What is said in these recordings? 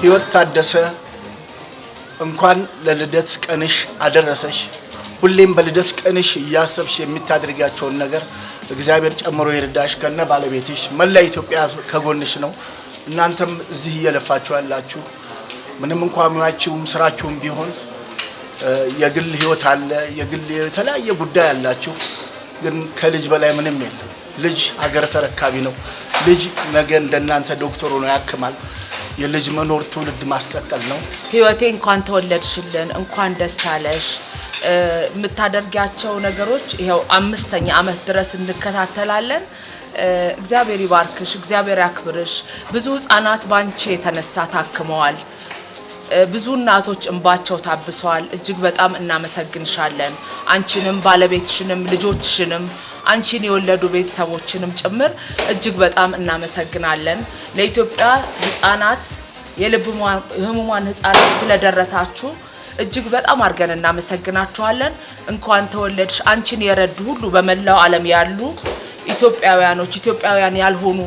ህይወት ታደሰ እንኳን ለልደት ቀንሽ አደረሰሽ። ሁሌም በልደት ቀንሽ ያሰብሽ የሚታደርጋቸው ነገር እግዚአብሔር ጨምሮ ይርዳሽ። ከነ ባለቤትሽ መላ ኢትዮጵያ ከጎንሽ ነው። እናንተም እዚህ እየለፋችሁ ያላችሁ ምንም እንኳን ሙያችሁም ስራችሁም ቢሆን የግል ህይወት አለ፣ የግል የተለያየ ጉዳይ አላችሁ። ግን ከልጅ በላይ ምንም የለም። ልጅ ሀገር ተረካቢ ነው። ልጅ ነገ እንደናንተ ዶክተር ሆኖ ያክማል። የልጅ መኖር ትውልድ ማስቀጠል ነው። ህይወቴ እንኳን ተወለድሽልን፣ እንኳን ደስ አለሽ። የምታደርጊያቸው ነገሮች ይሄው 5ኛ ዓመት ድረስ እንከታተላለን። እግዚአብሔር ይባርክሽ፣ እግዚአብሔር ያክብርሽ። ብዙ ህፃናት ባንቺ የተነሳ ታክመዋል። ብዙ እናቶች እንባቸው ታብሰዋል። እጅግ በጣም እናመሰግንሻለን። አንቺንም ባለቤትሽንም ልጆችሽንም አንቺን የወለዱ ቤተሰቦችንም ጭምር እጅግ በጣም እናመሰግናለን። ለኢትዮጵያ ህፃናት የልብ ህሙማን ህፃናት ስለደረሳችሁ እጅግ በጣም አርገን እናመሰግናችኋለን። እንኳን ተወለድሽ። አንቺን የረዱ ሁሉ በመላው ዓለም ያሉ ኢትዮጵያውያኖች፣ ኢትዮጵያውያን ያልሆኑ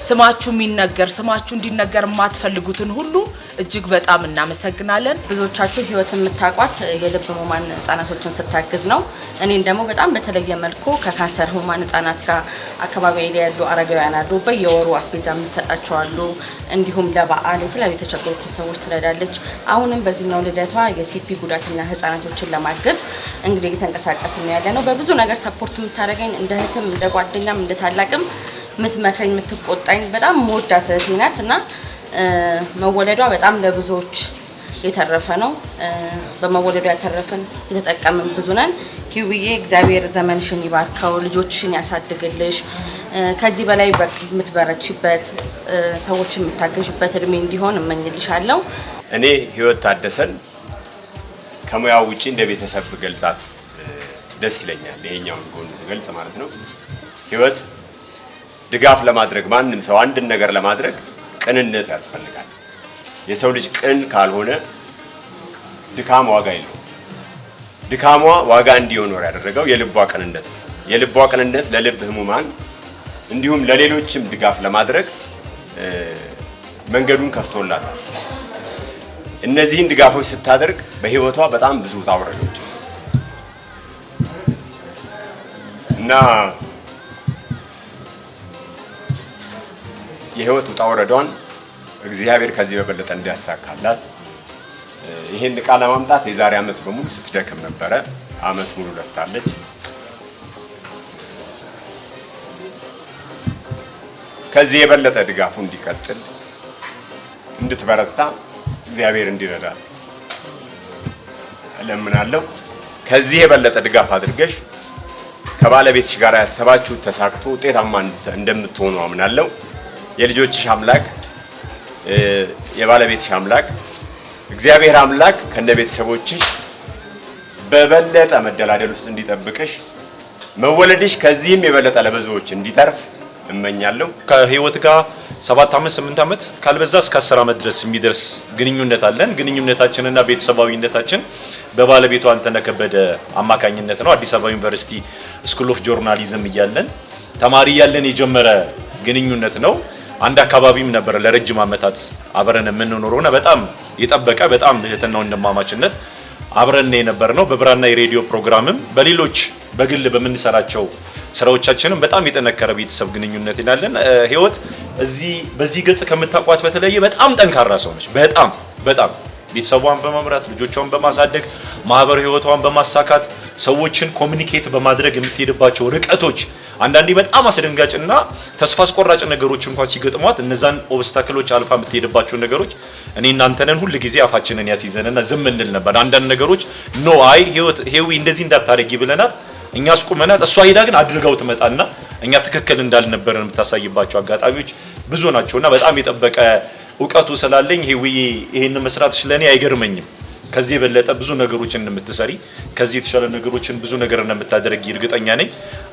ስማችሁ የሚነገር ስማችሁ እንዲነገር ማትፈልጉትን ሁሉ እጅግ በጣም እናመሰግናለን። ብዙዎቻችሁ ህይወት የምታቋት የልብ ህሙማን ህፃናቶችን ስታግዝ ነው። እኔን ደግሞ በጣም በተለየ መልኩ ከካንሰር ህሙማን ህፃናት ጋር አካባቢ ላይ ያሉ አረጋውያን አሉ። በየወሩ አስቤዛ የምትሰጣቸው አሉ። እንዲሁም ለበዓል የተለያዩ የተቸገሩትን ሰዎች ትረዳለች። አሁንም በዚህኛው ልደቷ የሲፒ ጉዳተኛ ህፃናቶችን ለማገዝ እንግዲህ እየተንቀሳቀስን ነው ያለነው። በብዙ ነገር ሰፖርት የምታደርገኝ እንደ እህትም እንደ ጓደኛም እንደ ታላቅም ምትመክረኝ ምትቆጣኝ በጣም ሞዳት እህቴ ናት እና መወለዷ በጣም ለብዙዎች የተረፈ ነው። በመወለዷ ያተረፈን የተጠቀምን ብዙ ነን። ኪውዬ እግዚአብሔር ዘመንሽን ይባርከው፣ ልጆችሽን ያሳድግልሽ፣ ከዚህ በላይ የምትበረቺበት ሰዎችን የምታገዥበት እድሜ እንዲሆን እመኝልሻለሁ። እኔ ህይወት ታደሰን ከሙያው ውጪ እንደ ቤተሰብ ገልጻት ደስ ይለኛል። ይሄኛውን ጎን ገልጽ ማለት ነው። ህይወት ድጋፍ ለማድረግ ማንንም ሰው አንድን ነገር ለማድረግ ቅንነት ያስፈልጋል። የሰው ልጅ ቅን ካልሆነ ድካም ዋጋ የለውም። ድካሟ ዋጋ እንዲሆን ያደረገው የልቧ ቅንነት ነው። የልቧ ቅንነት ለልብ ህሙማን እንዲሁም ለሌሎችም ድጋፍ ለማድረግ መንገዱን ከፍቶላታል። እነዚህን ድጋፎች ስታደርግ በህይወቷ በጣም ብዙ ታውረዶች እና የህይወት ታውረዷን እግዚአብሔር ከዚህ በበለጠ እንዲያሳካላት ይሄን ቃል ለማምጣት የዛሬ አመት በሙሉ ስትደክም ነበረ። አመት ሙሉ ለፍታለች። ከዚህ የበለጠ ድጋፉ እንዲቀጥል እንድትበረታ እግዚአብሔር እንዲረዳት እለምናለሁ። ከዚህ የበለጠ ድጋፍ አድርገሽ ከባለቤትሽ ጋር ያሰባችሁት ተሳክቶ ውጤታማ እንደምትሆኑ አምናለሁ። የልጆችሽ አምላክ የባለቤትሽ አምላክ እግዚአብሔር አምላክ ከነቤተሰቦችሽ በበለጠ መደላደል ውስጥ እንዲጠብቅሽ መወለድሽ ከዚህም የበለጠ ለብዙዎች እንዲተርፍ እመኛለሁ። ከህይወት ጋር 7 ዓመት 8 ዓመት ካልበዛ እስከ 10 ዓመት ድረስ የሚደርስ ግንኙነት አለን። ግንኙነታችንና ቤተሰባዊነታችን በባለቤቷ አንተነህ ከበደ አማካኝነት ነው። አዲስ አበባ ዩኒቨርሲቲ ስኩል ኦፍ ጆርናሊዝም እያለን ተማሪ ያለን የጀመረ ግንኙነት ነው። አንድ አካባቢም ነበር ለረጅም ዓመታት አብረን የምንኖረውና በጣም የጠበቀ በጣም እህትና ወንድማማችነት አብረን የነበርነው በብራና የሬዲዮ ፕሮግራምም በሌሎች በግል በመንሰራቸው ስራዎቻችንም በጣም የጠነከረ ቤተሰብ ግንኙነት ይላለን። ህይወት በዚህ ገጽ ከምታቋት በተለየ በጣም ጠንካራ ሰው ነች። በጣም ቤተሰቧን በመምራት ልጆቿን በማሳደግ ማህበራዊ ህይወቷን በማሳካት ሰዎችን ኮሙኒኬት በማድረግ የምትሄድባቸው ርቀቶች አንዳንዴ በጣም አስደንጋጭና ተስፋ አስቆራጭ ነገሮች እንኳን ሲገጥሟት እነዛን ኦብስታክሎች አልፋ የምትሄድባቸው ነገሮች እኔ እናንተነን ሁሉ ጊዜ አፋችንን ያስይዘንና ዝም እንል ነበር። አንዳንድ ነገሮች ኖ አይ ህይወት ሄዊ እንደዚህ እንዳታረጊ ብለናት እኛ አስቁመናት እሷ ሄዳ ግን አድርጋው ትመጣና እኛ ትክክል እንዳልነበረን የምታሳይባቸው አጋጣሚዎች ብዙ ናቸውና በጣም የጠበቀ እውቀቱ ስላለኝ ይሄን መስራት ስለኔ አይገርመኝም። ከዚህ የበለጠ ብዙ ነገሮችን እንደምትሰሪ ከዚህ የተሻለ ነገሮችን ብዙ ነገር እንደምታደርጊ እርግጠኛ ነኝ።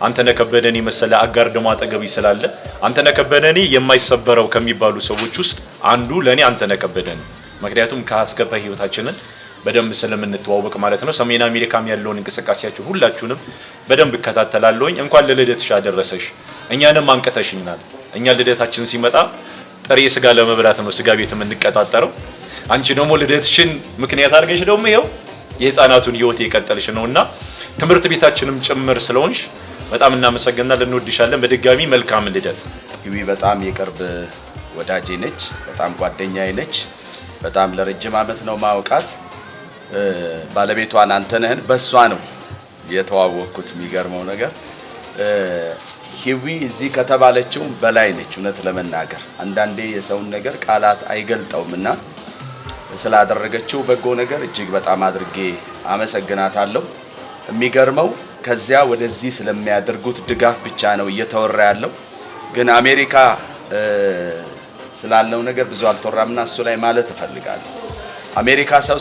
አንተነህ ከበደን የመሰለ አጋር ደግሞ አጠገቢ ስላለ አንተነህ ከበደን የማይሰበረው ከሚባሉ ሰዎች ውስጥ አንዱ ለኔ አንተነህ ከበደን፣ ምክንያቱም ከአስከፈ ህይወታችንን በደንብ ስለምንተዋወቅ ማለት ነው። ሰሜን አሜሪካም ያለውን እንቅስቃሴያችሁ ሁላችሁንም በደንብ እከታተላለሁኝ። እንኳን ለልደትሽ አደረሰሽ። እኛንም አንቀተሽኛል። እኛ ልደታችን ሲመጣ ጥሬ ስጋ ለመብላት ነው ስጋ ቤት የምንቀጣጠረው። አንቺ ደግሞ ልደትሽን ምክንያት አድርገሽ ደግሞ ይሄው የህፃናቱን ህይወት የቀጠልሽ ነውና ትምህርት ቤታችንም ጭምር ስለሆንሽ በጣም እናመሰግናለን፣ እንወድሻለን። በድጋሚ መልካም ልደት። ሂዊ በጣም የቅርብ ወዳጄ ነች፣ በጣም ጓደኛዬ ነች። በጣም ለረጅም ዓመት ነው ማውቃት። ባለቤቷን አንተነህን በሷ ነው የተዋወቅኩት። የሚገርመው ነገር ሂዊ እዚህ ከተባለችው በላይ ነች። እውነት ለመናገር አንዳንዴ የሰውን ነገር ቃላት አይገልጠውምና ስላደረገችው በጎ ነገር እጅግ በጣም አድርጌ አመሰግናታለሁ። የሚገርመው ከዚያ ወደዚህ ስለሚያደርጉት ድጋፍ ብቻ ነው እየተወራ ያለው። ግን አሜሪካ ስላለው ነገር ብዙ አልተወራምና እሱ ላይ ማለት እፈልጋለሁ። አሜሪካ ሰው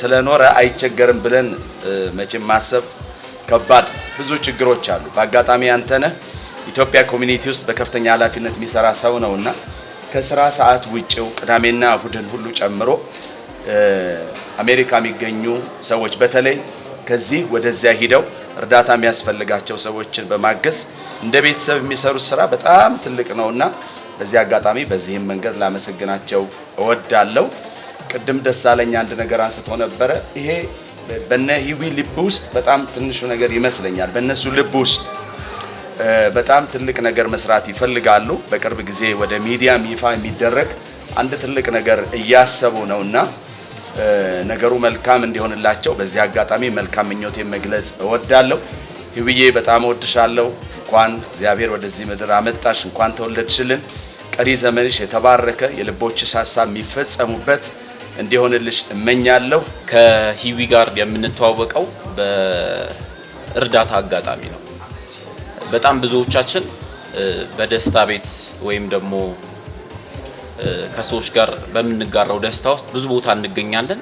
ስለኖረ አይቸገርም ብለን መቼም ማሰብ ከባድ፣ ብዙ ችግሮች አሉ። በአጋጣሚ አንተነህ ኢትዮጵያ ኮሚኒቲ ውስጥ በከፍተኛ ኃላፊነት የሚሰራ ሰው ነውና ከስራ ሰዓት ውጪው ቅዳሜና እሁድን ሁሉ ጨምሮ አሜሪካ የሚገኙ ሰዎች በተለይ ከዚህ ወደዚያ ሂደው እርዳታ የሚያስፈልጋቸው ሰዎችን በማገዝ እንደ ቤተሰብ የሚሰሩት ስራ በጣም ትልቅ ነውና በዚህ አጋጣሚ በዚህም መንገድ ላመሰግናቸው እወዳለሁ። ቅድም ደሳለኝ አንድ ነገር አንስቶ ነበረ። ይሄ በነ ሂዊ ልብ ውስጥ በጣም ትንሹ ነገር ይመስለኛል። በእነሱ ልብ ውስጥ በጣም ትልቅ ነገር መስራት ይፈልጋሉ። በቅርብ ጊዜ ወደ ሚዲያም ይፋ የሚደረግ አንድ ትልቅ ነገር እያሰቡ ነውና ነገሩ መልካም እንዲሆንላቸው በዚህ አጋጣሚ መልካም ምኞቴን መግለጽ እወዳለሁ። ሂዊዬ በጣም እወድሻለሁ። እንኳን እግዚአብሔር ወደዚህ ምድር አመጣሽ፣ እንኳን ተወለድሽልን። ቀሪ ዘመንሽ የተባረከ የልቦችሽ ሐሳብ የሚፈጸሙበት እንዲሆንልሽ እመኛለሁ። ከሂዊ ጋር የምንተዋወቀው በእርዳታ አጋጣሚ ነው። በጣም ብዙዎቻችን በደስታ ቤት ወይም ደግሞ ከሰዎች ጋር በምንጋራው ደስታ ውስጥ ብዙ ቦታ እንገኛለን።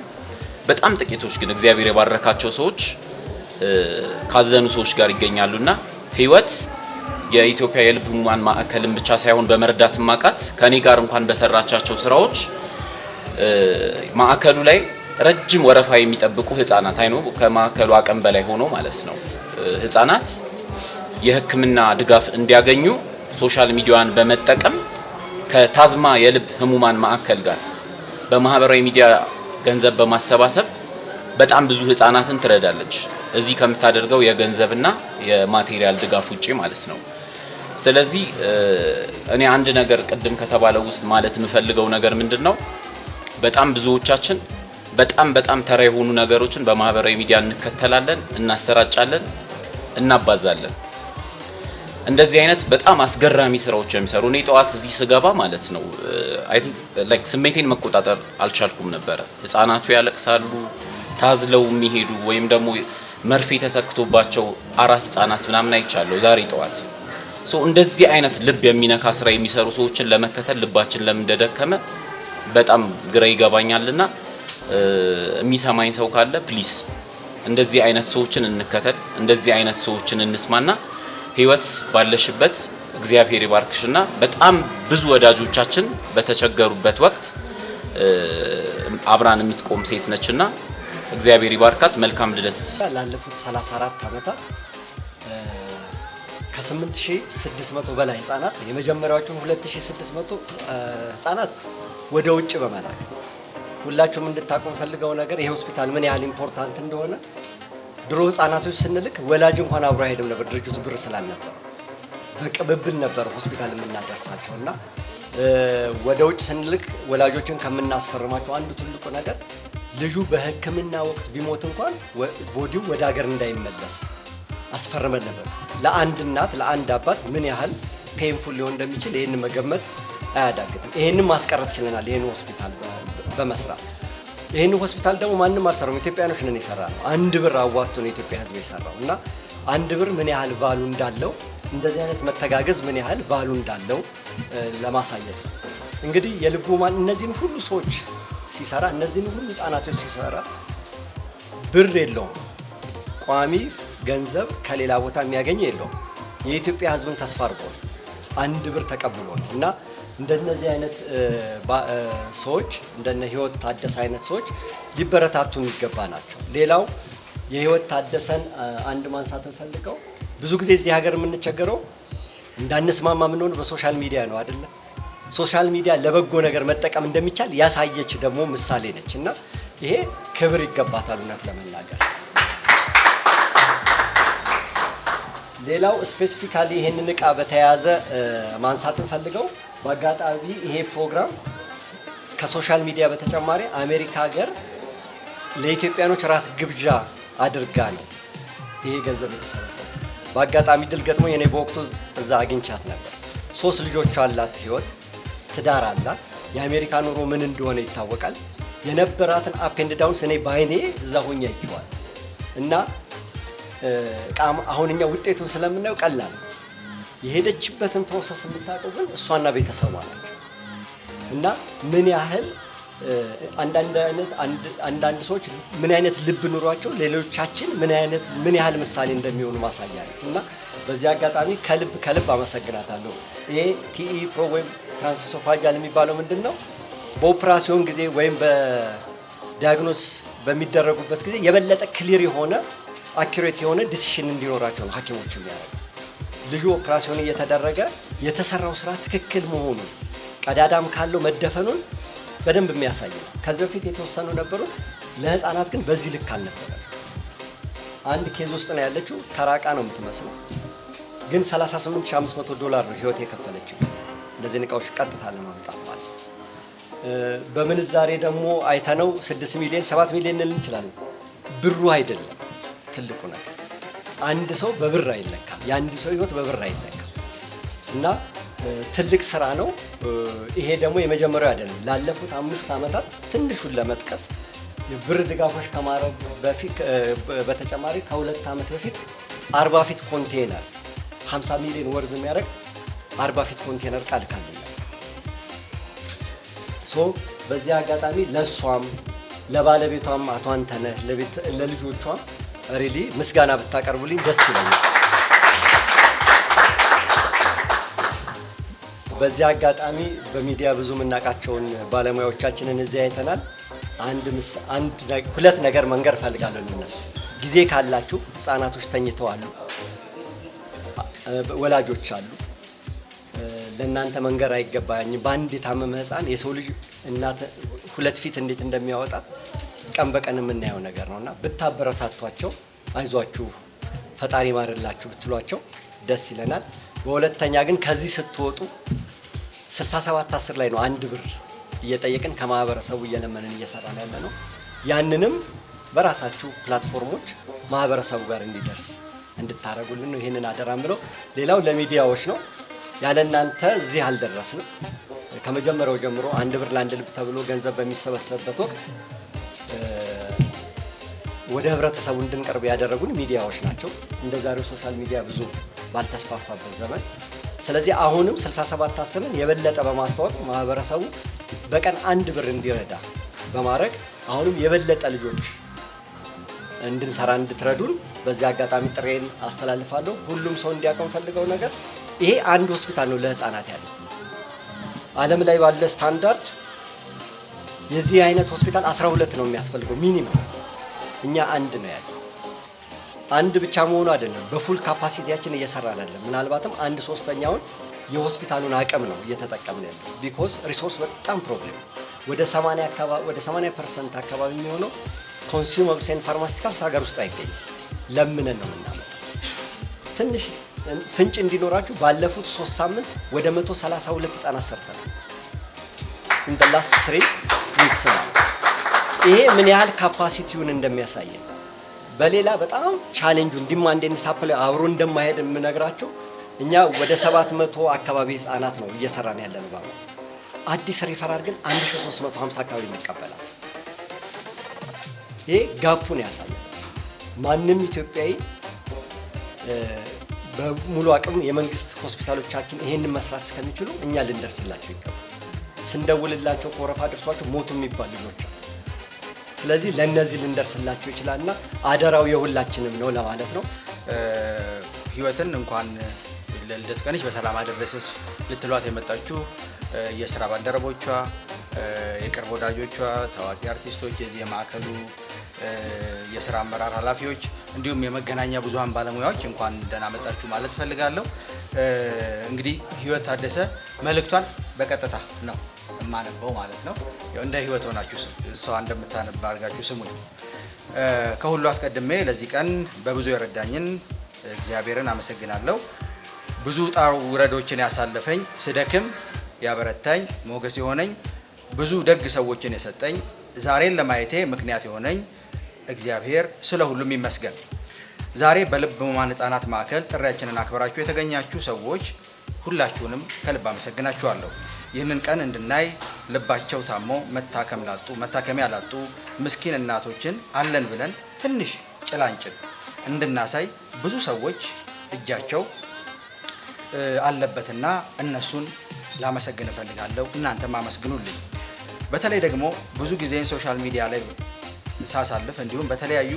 በጣም ጥቂቶች ግን እግዚአብሔር የባረካቸው ሰዎች ካዘኑ ሰዎች ጋር ይገኛሉና ህይወት የኢትዮጵያ የልብ ህሙማን ማዕከልን ብቻ ሳይሆን በመርዳት ማቃት ከኔ ጋር እንኳን በሰራቻቸው ስራዎች ማዕከሉ ላይ ረጅም ወረፋ የሚጠብቁ ህፃናት አይኖ ከማዕከሉ አቅም በላይ ሆኖ ማለት ነው ህፃናት የህክምና ድጋፍ እንዲያገኙ ሶሻል ሚዲያን በመጠቀም ከታዝማ የልብ ህሙማን ማዕከል ጋር በማህበራዊ ሚዲያ ገንዘብ በማሰባሰብ በጣም ብዙ ህፃናትን ትረዳለች። እዚህ ከምታደርገው የገንዘብና የማቴሪያል ድጋፍ ውጪ ማለት ነው። ስለዚህ እኔ አንድ ነገር ቅድም ከተባለው ውስጥ ማለት የምፈልገው ነገር ምንድነው? በጣም ብዙዎቻችን በጣም ተራ የሆኑ ነገሮችን በማህበራዊ ሚዲያ እንከተላለን፣ እናሰራጫለን፣ እናባዛለን። እንደዚህ አይነት በጣም አስገራሚ ስራዎች የሚሰሩ እኔ ጠዋት እዚህ ስገባ ማለት ነው አይ ቲንክ ላይክ ስሜቴን መቆጣጠር አልቻልኩም ነበር። ህፃናቱ ያለቅሳሉ፣ ታዝለው የሚሄዱ ወይም ደግሞ መርፌ ተሰክቶባቸው አራስ ህፃናት ምናምን አይቻለሁ ዛሬ ጠዋት። እንደዚህ አይነት ልብ የሚነካ ስራ የሚሰሩ ሰዎችን ለመከተል ልባችን ለምን እንደደከመ በጣም ግራ ይገባኛልና የሚሰማኝ ሰው ካለ ፕሊስ እንደዚህ አይነት ሰዎችን እንከተል፣ እንደዚህ አይነት ሰዎችን እንስማና ህይወት ባለሽበት እግዚአብሔር ይባርክሽና በጣም ብዙ ወዳጆቻችን በተቸገሩበት ወቅት አብራን የምትቆም ሴት ነችና እግዚአብሔር ይባርካት። መልካም ልደት። ላለፉት 34 ዓመታት ከ8600 በላይ ህፃናት የመጀመሪያዎቹ 2600 ህፃናት ወደ ውጭ በመላክ ሁላችሁም እንድታቆም ፈልገው ነገር ይሄ ሆስፒታል ምን ያህል ኢምፖርታንት እንደሆነ ድሮ ህፃናቶች ስንልክ ወላጅ እንኳን አብሮ አይሄድም ነበር። ድርጅቱ ብር ስላልነበር በቅብብል ነበር ሆስፒታል የምናደርሳቸውና ወደ ውጭ ስንልክ ወላጆችን ከምናስፈርማቸው አንዱ ትልቁ ነገር ልጁ በህክምና ወቅት ቢሞት እንኳን ቦዲው ወደ ሀገር እንዳይመለስ አስፈርመን ነበር። ለአንድ እናት ለአንድ አባት ምን ያህል ፔንፉል ሊሆን እንደሚችል ይሄን መገመት አያዳግትም። ይሄንን ማስቀረት ችለናል ይሄን ሆስፒታል በመስራት። ይሄን ሆስፒታል ደግሞ ማንንም አልሰራውም፣ ኢትዮጵያኖች ነን የሰራነው። አንድ ብር አዋጥቶ ነው የኢትዮጵያ ህዝብ የሰራው እና አንድ ብር ምን ያህል ቫሉ እንዳለው እንደዚህ አይነት መተጋገዝ ምን ያህል ቫሉ እንዳለው ለማሳየት ነው። እንግዲህ የልብ ህሙማን እነዚህን ሁሉ ሰዎች ሲሰራ እነዚህን ሁሉ ህጻናቶች ሲሰራ ብር የለውም፣ ቋሚ ገንዘብ ከሌላ ቦታ የሚያገኝ የለውም። የኢትዮጵያ ህዝብን ተስፋ አድርጎ ነው፣ አንድ ብር ተቀብሎ ነው እና እንደነዚህ አይነት ሰዎች እንደነ ህይወት ታደሰ አይነት ሰዎች ሊበረታቱ የሚገባ ናቸው። ሌላው የህይወት ታደሰን አንድ ማንሳት እንፈልገው ብዙ ጊዜ እዚህ ሀገር የምንቸገረው እንዳንስማማ የምንሆነው በሶሻል ሚዲያ ነው አይደለ? ሶሻል ሚዲያ ለበጎ ነገር መጠቀም እንደሚቻል ያሳየች ደግሞ ምሳሌ ነች እና ይሄ ክብር ይገባታል እውነት ለመናገር። ሌላው ስፔሲፊካሊ ይሄንን እቃ በተያያዘ ማንሳት እንፈልገው በአጋጣሚ ይሄ ፕሮግራም ከሶሻል ሚዲያ በተጨማሪ አሜሪካ ሀገር ለኢትዮጵያኖች ራት ግብዣ አድርጋ ነው ይሄ ገንዘብ የተሰበሰበው። በአጋጣሚ ድል ገጥሞኝ እኔ በወቅቱ እዛ አግኝቻት ነበር። 3 ልጆች አላት፣ ህይወት ትዳር አላት። የአሜሪካ ኑሮ ምን እንደሆነ ይታወቃል። የነበራትን አፕ ኤንድ ዳውንስ እኔ ባይኔ እዛ ሆኜ አይቼዋል እና አሁን እኛ ውጤቱን ስለምናየው ቀላል ነው። የሄደችበትን ፕሮሰስ የምታውቀው ግን እሷና ቤተሰቧ ናቸው እና ምን ያህል አንዳንድ ሰዎች ምን አይነት ልብ ኑሯቸው ሌሎቻችን ምን ያህል ምሳሌ እንደሚሆኑ ማሳያ ነች እና በዚህ አጋጣሚ ከልብ አመሰግናታለሁ። ይሄ ቲኢ ፕሮ ወይም ትራንስሶፋጃል የሚባለው ምንድን ነው? በኦፕራሲዮን ጊዜ ወይም በዲያግኖስ በሚደረጉበት ጊዜ የበለጠ ክሊር የሆነ አኪዩሬት የሆነ ዲሲሽን እንዲኖራቸው ነው ሐኪሞች የሚያደርጉ። ልጁ ኦፕራሲዮን እየተደረገ የተሰራው ስራ ትክክል መሆኑን ቀዳዳም ካለው መደፈኑን በደንብ የሚያሳይ ነው። ከዚህ በፊት የተወሰኑ ነበሩ፣ ለህፃናት ግን በዚህ ልክ አልነበረም። አንድ ኬዝ ውስጥ ነው ያለችው፣ ተራቃ ነው የምትመስለው፣ ግን $38,500 ነው ህይወት የከፈለችው እንደዚህ እቃዎች ቀጥታ ለማምጣት ማለት። በምንዛሬ ደግሞ አይተነው 6 ሚሊዮን 7 ሚሊዮን ልንል እንችላለን። ብሩ አይደለም ትልቁ ነገር፣ አንድ ሰው በብር አይለካም፣ የአንድ ሰው ህይወት በብር አይለካም እና ትልቅ ስራ ነው። ይሄ ደግሞ የመጀመሪያው አይደለም። ላለፉት 5 ዓመታት ትንሹን ለመጥቀስ የብር ድጋፎች ከማረግ በተጨማሪ ከ2 ዓመት በፊት 40 ፊት ኮንቴነር 50 ሚሊዮን ወርዝ የሚያደርግ 40 ፊት ኮንቴነር ቃል ካለኝ በዚህ አጋጣሚ ለሷም ለባለቤቷም አቶ አንተነህ ለልጆቿም ሪሊ ምስጋና ብታቀርቡልኝ ደስ ይለኛል። በዚህ አጋጣሚ በሚዲያ ብዙ የምናውቃቸውን ባለሙያዎቻችንን እዚህ አይተናል። ሁለት ነገር መንገር ፈልጋለሁ ለነሱ። ጊዜ ካላችሁ ህፃናቶች ተኝተዋል፣ ወላጆች አሉ፣ ለእናንተ መንገር አይገባኝም። በአንድ የታመመ ህፃን የሰው ልጅ እናት 2 ፊት እንዴት እንደሚያወጣ ቀን በቀን የምናየው ነገር ነውና ብታበረታቷቸው፣ አይዟችሁ ፈጣሪ ማርላችሁ ብትሏቸው ደስ ይለናል። በሁለተኛ ግን ከዚህ ስትወጡ 6710 ላይ ነው 1 ብር እየጠየቅን ከማህበረሰቡ እየለመንን እየሰራን ያለ ነው። ያንንም በራሳችሁ ፕላትፎርሞች ማህበረሰቡ ጋር እንዲደርስ እንድታረጉልን ነው ይሄንን አደራም ብለው። ሌላው ለሚዲያዎች ነው። ያለ እናንተ እዚህ አልደረስንም። ከመጀመሪያው ጀምሮ 1 ብር ለ1 ልብ ተብሎ ገንዘብ በሚሰበሰብበት ወቅት ወደ ህብረተሰቡ እንድንቀርብ ያደረጉን ሚዲያዎች ናቸው፣ እንደዛሬው ሶሻል ሚዲያ ብዙ ባልተስፋፋበት ዘመን። ስለዚህ አሁንም 6710ን የበለጠ በማስተዋወቅ ማህበረሰቡ በቀን 1 ብር እንዲረዳ በማድረግ አሁንም የበለጠ ልጆች እንድንሰራ እንድትረዱን በዚህ አጋጣሚ ጥሬን አስተላልፋለሁ። ሁሉም ሰው እንዲያውቀው ፈልገው ነገር ይሄ አንድ ሆስፒታል ነው ለህፃናት ያለው። ዓለም ላይ ባለ ስታንዳርድ የዚህ አይነት ሆስፒታል 12 ነው የሚያስፈልገው ሚኒመም። እኛ 1 ነው ያለው። 1 ብቻ መሆኑ አይደለም፣ በፉል ካፓሲቲያችን እየሰራን አይደለም። ምናልባትም 1/3ኛውን የሆስፒታሉን አቅም ነው እየተጠቀምን ያለው። ቢኮዝ ሪሶርስ በጣም ፕሮብሌም ወደ 80% አካባቢ የሚሆነው ኮንሱመብልስ ኤንድ ፋርማሲቲካልስ ሀገር ውስጥ አይገኝም። ለምነን ነው የምናመጣው። ትንሽ ፍንጭ እንዲኖራችሁ ባለፉት 3 ሳምንት ወደ 132 ህፃናት ሰርተናል። in the last 3 weeks ነው። ይሄ ምን ያህል ካፓሲቲውን እንደሚያሳይ ነው። በሌላ በጣም ቻሌንጁን ዲማንድ ኤንድ ሳፕላይ አብሮ እንደማይሄድ የምነግራቸው እኛ ወደ 700 አካባቢ ህፃናት ነው እየሰራን ያለነው። ባባ አዲስ ሪፈራል ግን 1350 አካባቢ እንቀበላለን። ይሄ ጋፑን ያሳያል። ማንም ኢትዮጵያዊ በሙሉ አቅም የመንግስት ሆስፒታሎቻችን ይሄንን መስራት እስከሚችሉ እኛ ልንደርስላቸው ይገባል። ስንደውልላቸው ቆረፋ ደርሷቸው ሞቱ የሚባል ልጆች አሉ። ስለዚህ ለነዚህ ልንደርስላቸው ይችላልና አደራው የሁላችንም ነው ለማለት ነው። ህይወትን እንኳን ለልደት ቀንሽ በሰላም አደረሰሽ ልትሏት የመጣችሁ የስራ ባልደረቦቿ፣ የቅርብ ወዳጆቿ፣ ታዋቂ አርቲስቶች፣ የዚህ የማዕከሉ የስራ አመራር ኃላፊዎች እንዲሁም የመገናኛ ብዙሃን ባለሙያዎች እንኳን ደህና መጣችሁ ማለት ፈልጋለሁ። እንግዲህ ህይወት ታደሰ መልእክቷን በቀጥታ ነው የማነበው ማለት ነው። ያው እንደ ህይወት ሆናችሁ እሷ እንደምታነባ አድርጋችሁ ስሙኝ። ከሁሉ አስቀድሜ ለዚህ ቀን በብዙ የረዳኝን እግዚአብሔርን አመሰግናለሁ። ብዙ ውጣ ውረዶችን ያሳለፈኝ፣ ስደክም ያበረታኝ፣ ሞገስ የሆነኝ፣ ብዙ ደግ ሰዎችን የሰጠኝ፣ ዛሬን ለማየቴ ምክንያት የሆነኝ እግዚአብሔር ስለ ሁሉም ይመስገን። ዛሬ በልብ ህሙማን ህጻናት ማዕከል ጥሪያችንን አክብራችሁ የተገኛችሁ ሰዎች ሁላችሁንም ከልብ አመሰግናችኋለሁ። ይህንን ቀን እንድናይ ልባቸው ታሞ መታከሚያ ላጡ ምስኪን እናቶችን አለን ብለን ትንሽ ጭላንጭል እንድናሳይ ብዙ ሰዎች እጃቸው አለበትና እነሱን ላመሰግን እፈልጋለሁ። እናንተም አመስግኑልኝ። በተለይ ደግሞ ብዙ ጊዜ ሶሻል ሚዲያ ላይ ሳሳልፍ እንዲሁም በተለያዩ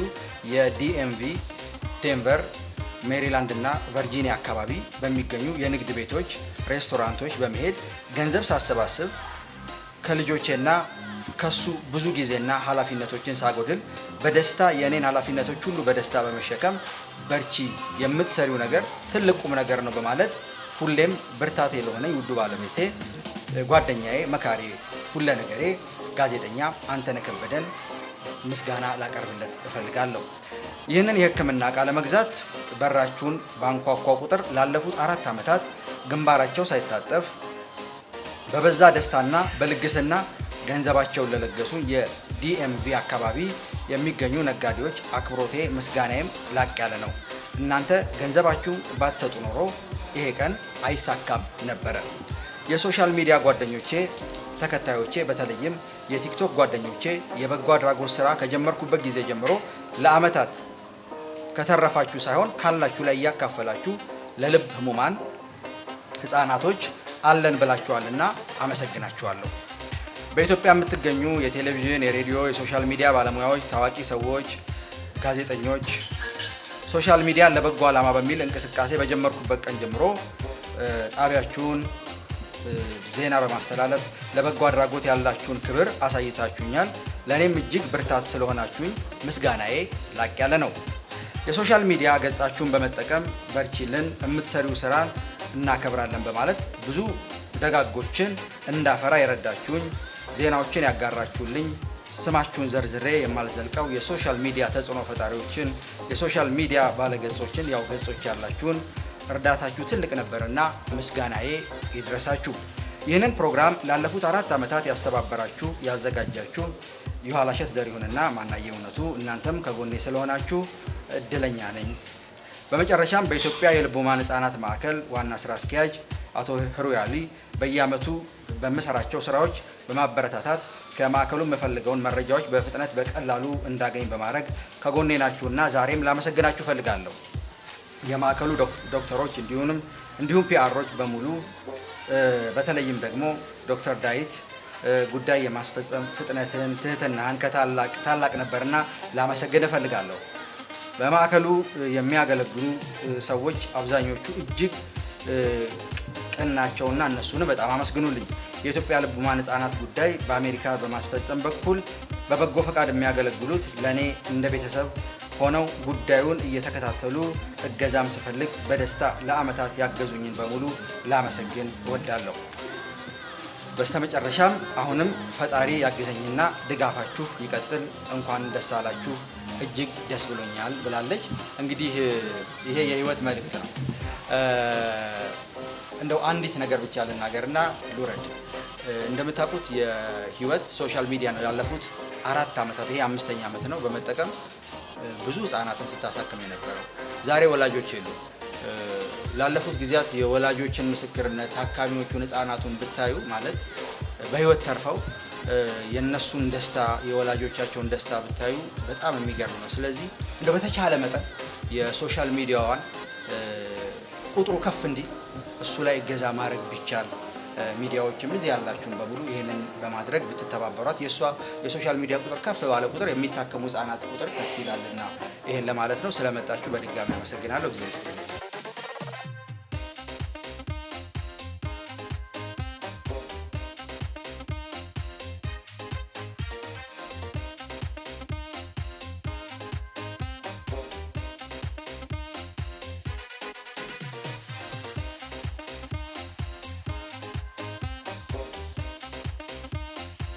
የዲኤምቪ ዴንቨር፣ ሜሪላንድ እና ቨርጂኒያ አካባቢ በሚገኙ የንግድ ቤቶች፣ ሬስቶራንቶች በመሄድ ገንዘብ ሳሰባስብ ከልጆቼና ከሱ ብዙ ጊዜና ኃላፊነቶችን ሳጎድል በደስታ የኔን ኃላፊነቶች ሁሉ በደስታ በመሸከም በርቺ፣ የምትሰሪው ነገር ትልቅ ቁም ነገር ነው በማለት ሁሌም ብርታቴ ለሆነኝ ውዱ ባለቤቴ፣ ጓደኛዬ፣ መካሪ፣ ሁለ ነገሬ ጋዜጠኛ አንተነህ ከበደን ምስጋና ላቀርብለት እፈልጋለሁ። ይህንን የሕክምና ዕቃ ለመግዛት በራችሁን ባንኳኳ ቁጥር ላለፉት 4 ዓመታት ግንባራቸው ሳይታጠፍ በበዛ ደስታና በልግስና ገንዘባቸውን ለለገሱ የዲኤምቪ አካባቢ የሚገኙ ነጋዴዎች አክብሮቴ ምስጋናዬም ላቅ ያለ ነው። እናንተ ገንዘባችሁ ባትሰጡ ኖሮ ይሄ ቀን አይሳካም ነበረ። የሶሻል ሚዲያ ጓደኞቼ፣ ተከታዮቼ፣ በተለይም የቲክቶክ ጓደኞቼ የበጎ አድራጎት ስራ ከጀመርኩበት ጊዜ ጀምሮ ለአመታት ከተረፋችሁ ሳይሆን ካላችሁ ላይ እያካፈላችሁ ለልብ ህሙማን ህፃናቶች አለን ብላችኋልና አመሰግናችኋለሁ። በኢትዮጵያ የምትገኙ የቴሌቪዥን፣ የሬዲዮ፣ የሶሻል ሚዲያ ባለሙያዎች፣ ታዋቂ ሰዎች፣ ጋዜጠኞች ሶሻል ሚዲያ ለበጎ ዓላማ በሚል እንቅስቃሴ በጀመርኩበት ቀን ጀምሮ ጣቢያችሁን ዜና በማስተላለፍ ለበጎ አድራጎት ያላችሁን ክብር አሳይታችሁኛል። ለእኔም እጅግ ብርታት ስለሆናችሁኝ ምስጋናዬ ላቅ ያለ ነው። የሶሻል ሚዲያ ገጻችሁን በመጠቀም በርቺልን፣ የምትሰሪው ስራን እናከብራለን በማለት ብዙ ደጋጎችን እንዳፈራ የረዳችሁኝ፣ ዜናዎችን ያጋራችሁልኝ፣ ስማችሁን ዘርዝሬ የማልዘልቀው የሶሻል ሚዲያ ተጽዕኖ ፈጣሪዎችን፣ የሶሻል ሚዲያ ባለገጾችን፣ ያው ገጾች ያላችሁን እርዳታችሁ ትልቅ ነበርና ምስጋናዬ ይድረሳችሁ። ይህንን ፕሮግራም ላለፉት 4 ዓመታት ያስተባበራችሁ ያዘጋጃችሁ የኋላሸት ዘሪሁንና ማናየ እውነቱ፣ እናንተም ከጎኔ ስለሆናችሁ እድለኛ ነኝ። በመጨረሻም በኢትዮጵያ የልብ ህሙማን ህጻናት ማዕከል ዋና ስራ አስኪያጅ አቶ ህሩያሊ በየአመቱ በምሰራቸው ስራዎች በማበረታታት ከማዕከሉ የምፈልገውን መረጃዎች በፍጥነት በቀላሉ እንዳገኝ በማድረግ ከጎኔ ናችሁና ዛሬም ላመሰግናችሁ ፈልጋለሁ። የማዕከሉ ዶክተሮች እንዲሁም ፒአሮች በሙሉ በተለይም ደግሞ ዶክተር ዳዊት ጉዳይ የማስፈጸም ፍጥነትን፣ ትህትናን ታላቅ ነበርና ላመሰግን እፈልጋለሁ። በማዕከሉ የሚያገለግሉ ሰዎች አብዛኞቹ እጅግ ቅን ናቸውና እነሱን በጣም አመስግኑልኝ። የኢትዮጵያ ልብ ህሙማን ህጻናት ጉዳይ በአሜሪካ በማስፈጸም በኩል በበጎ ፈቃድ የሚያገለግሉት ለኔ እንደ ቤተሰብ ሆነው ጉዳዩን እየተከታተሉ እገዛም ስፈልግ በደስታ ለአመታት ያገዙኝን በሙሉ ላመሰግን እወዳለሁ። በስተመጨረሻም አሁንም ፈጣሪ ያግዘኝና ድጋፋችሁ ይቀጥል፣ እንኳን ደስ አላችሁ፣ እጅግ ደስ ብሎኛል ብላለች። እንግዲህ ይሄ የህይወት መልእክት ነው። እንደው አንዲት ነገር ብቻ ልናገርና ልውረድ። እንደምታውቁት የህይወት ሶሻል ሚዲያ ነው ያለፉት 4 ዓመታት፣ ይሄ 5ኛ ዓመት ነው በመጠቀም ብዙ ህጻናትን ስታሳክም የነበረው። ዛሬ ወላጆች የሉ። ላለፉት ጊዜያት የወላጆችን ምስክርነት፣ ታካሚዎቹን ህጻናቱን ብታዩ ማለት በህይወት ተርፈው የነሱን ደስታ፣ የወላጆቻቸውን ደስታ ብታዩ በጣም የሚገርም ነው። ስለዚህ እንደው በተቻለ መጠን የሶሻል ሚዲያዋን ቁጥሩ ከፍ እንዲል እሱ ላይ እገዛ ማድረግ ቢቻል ሚዲያዎችም እዚህ ያላችሁን በሙሉ ይህንን በማድረግ ብትተባበሯት የእሷ የሶሻል ሚዲያ ቁጥር ከፍ ባለ ቁጥር የሚታከሙ ህጻናት ቁጥር ከፍ ይላልና ይህን ለማለት ነው። ስለመጣችሁ በድጋሚ አመሰግናለሁ። እግዚአብሔር ይስጥልኝ።